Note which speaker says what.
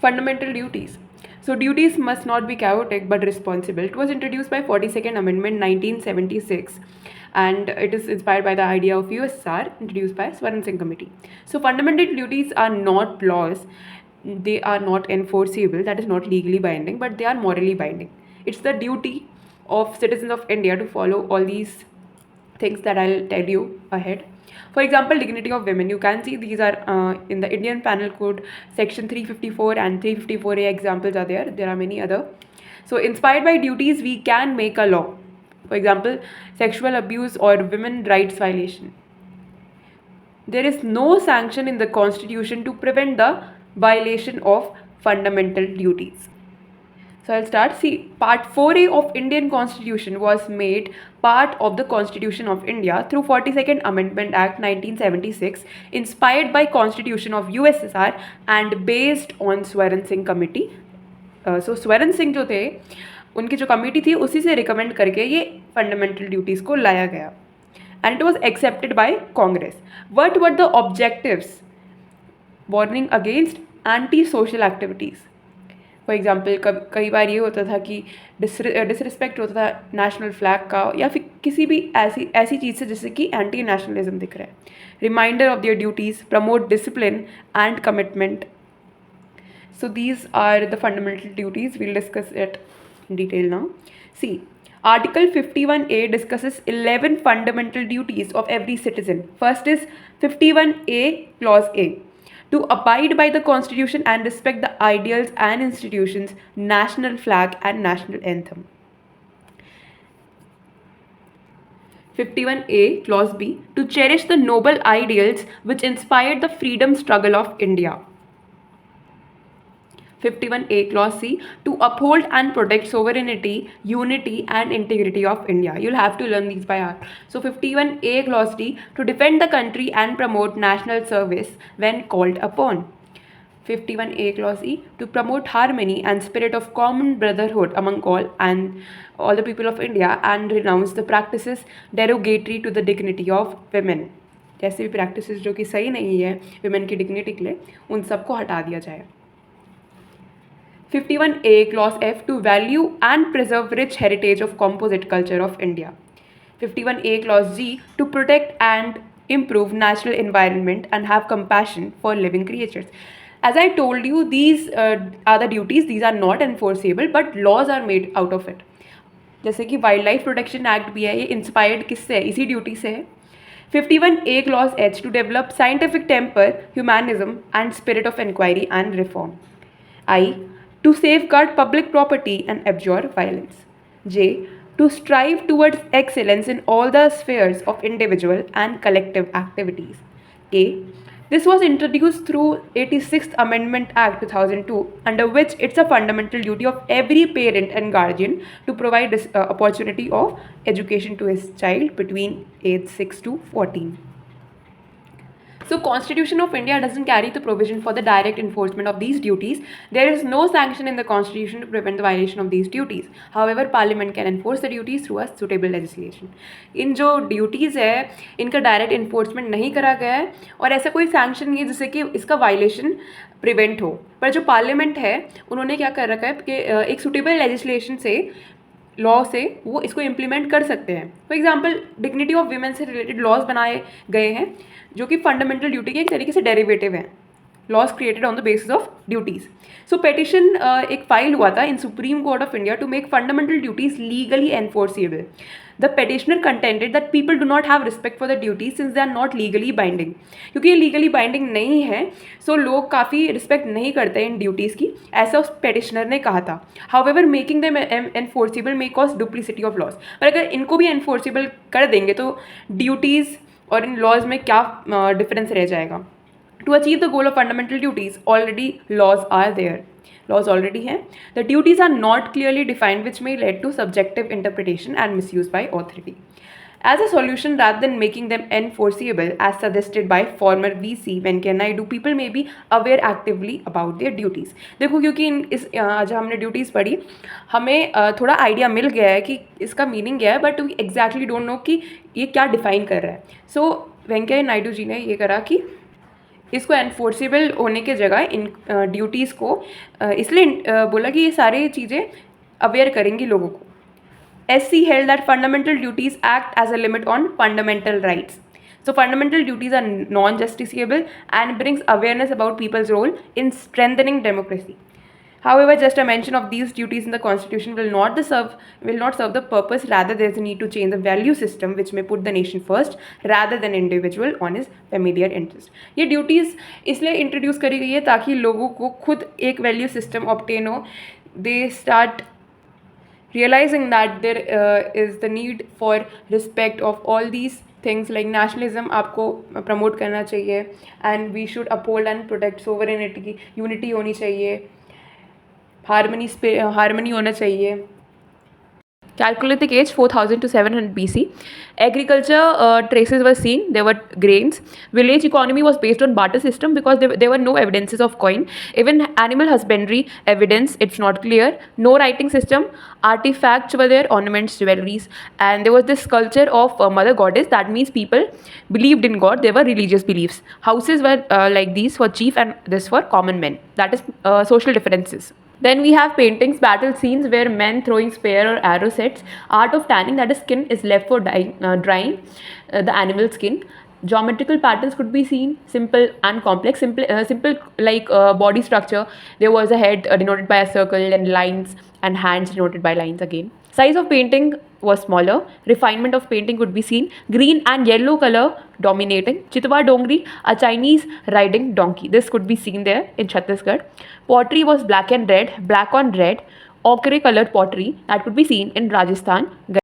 Speaker 1: Fundamental duties. So duties must not be chaotic but responsible. It was introduced by 42nd Amendment 1976 and it is inspired by the idea of USSR introduced by Swaran Singh Committee. So fundamental duties are not laws, they are not enforceable, that is not legally binding, but they are morally binding. It's the duty of citizens of India to follow all these things that I'll tell you ahead. For example, dignity of women. You can see these are in the Indian Penal Code, section 354 and 354A examples are there. There are many other. So inspired by duties, we can make a law. For example, sexual abuse or women rights violation. There is no sanction in the constitution to prevent the violation of fundamental duties. So I'll start. See, Part 4A of Indian Constitution was made part of the Constitution of India through 42nd Amendment Act 1976, inspired by Constitution of USSR and based on Swaran Singh Committee. So Swaran Singh जो थे उनकी जो committee थी उसी से recommend करके ये fundamental duties को लाया गया and it was accepted by Congress. What were the objectives? Warning against anti-social activities. For example कई बार ये होता था कि डिसरिस्पेक्ट होता था नेशनल फ्लैग का या फिर किसी भी ऐसी चीज़ से जिससे कि एंटी नेशनलिज्म दिख रहा है. Reminder of their duties, promote discipline and commitment. So these are the fundamental duties. We'll discuss it in detail now. See, Article 51A discusses 11 fundamental duties of every citizen. First is 51A Clause A. To abide by the Constitution and respect the ideals and institutions, national flag and national anthem. 51A Clause B. To cherish the noble ideals which inspired the freedom struggle of India. 51A Clause C. To uphold and protect sovereignty, unity and integrity of India. You'll have to learn these by heart. So 51A Clause D. To defend the country and promote national service when called upon. 51A Clause E. To promote harmony and spirit of common brotherhood among all the people of India and renounce the practices derogatory to the dignity of women. जैसे भी practices जो कि सही नहीं है women की dignity के लिए उन सबको हटा दिया जाए. 51A Clause F. To value and preserve rich heritage of composite culture of India. 51A Clause G. To protect and improve natural environment and have compassion for living creatures. As I told you, these are the duties. These are not enforceable, but laws are made out of it. जैसे कि wild life protection act भी है, ये inspired किससे है? इसी duty से है. 51A Clause H. To develop scientific temper, humanism and spirit of inquiry and reform. I. To safeguard public property and abjure violence. J. To strive towards excellence in all the spheres of individual and collective activities. K. This was introduced through 86th Amendment Act 2002, under which it's a fundamental duty of every parent and guardian to provide this opportunity of education to his child between age 6 to 14. So Constitution of India doesn't carry the provision for the direct enforcement of these duties. There is no sanction in the Constitution to prevent the violation of these duties. However, Parliament can enforce the duties through a suitable legislation. इन जो duties है इनका direct enforcement नहीं करा गया है और ऐसा कोई sanction नहीं है जिससे कि इसका violation prevent हो. पर जो Parliament है उन्होंने क्या कर रखा है कि एक suitable legislation से लॉ से वो इसको इम्प्लीमेंट कर सकते हैं. For example dignity of women से रिलेटेड लॉज बनाए गए हैं जो कि फंडामेंटल ड्यूटी के एक तरीके से डेरिवेटिव हैं. Laws created on the basis of duties. So petition एक फाइल हुआ था in Supreme Court of India to make fundamental duties legally enforceable. The petitioner contented that people do not have respect for the duties since they are not legally binding. क्योंकि ये legally binding नहीं है सो लोग काफ़ी respect नहीं करते इन duties की, ऐसा उस पेटिशनर ने कहा था. However making them enforceable may cause duplicity of laws. पर अगर इनको भी एनफोर्सेबल कर देंगे तो ड्यूटीज़ और इन लॉज में क्या डिफरेंस रह जाएगा. To achieve the goal of fundamental duties, already laws are there. Laws already हैं. The duties are not clearly defined, which may lead to subjective interpretation and misuse by authority. As a solution, rather than making them enforceable, as suggested by former VC Venkaiah Naidu, people may be aware actively about their duties. देखो क्योंकि जब हमने duties पढ़ी हमें थोड़ा idea मिल गया है कि इसका मीनिंग क्या है, but we exactly don't know कि ये क्या डिफाइन कर रहा है. सो वेंकैया नायडू जी ने ये करा कि इसको एनफोर्सेबल होने के जगह इन ड्यूटीज़ को इसलिए बोला कि ये सारी चीज़ें अवेयर करेंगी लोगों को. SC held that fundamental duties act as a limit on fundamental rights. So fundamental duties are non-justiciable and brings awareness about people's role in strengthening democracy. However, just a mention of these duties in the Constitution will not serve the purpose. Rather, there is a need to change the value system, which may put the nation first rather than individual on his familiar interest. ये duties इसलिए introduce करी गई है ताकि लोगों को खुद एक value system obtain हो. They start realizing that there is the need for respect of all these things like nationalism आपको promote करना चाहिए and we should uphold and protect sovereignty, unity होनी चाहिए, harmony होना चाहिए. Chalcolithic age 4000 to 700 BC. Agriculture traces were seen. There were grains. Village economy was based on barter system because there were no evidences of coin. Even animal husbandry evidence, it's not clear. No writing system. Artifacts were there, ornaments, jewelries, and there was this culture of mother goddess. That means people believed in God. There were religious beliefs. Houses were like these for chief and this for common men. That is social differences. Then we have paintings, battle scenes where men throwing spear or arrow sets. Art of tanning, that is skin is left for drying the animal skin. Geometrical patterns could be seen, simple and complex. Simple like body structure. There was a head denoted by a circle and lines, and hands denoted by lines again. Size of painting was smaller. Refinement of painting could be seen. Green and yellow color dominating. Chitwa Dongri, a Chinese riding donkey. This could be seen there in Chhattisgarh. Pottery was black and red, black on red, ochre colored pottery that could be seen in Rajasthan.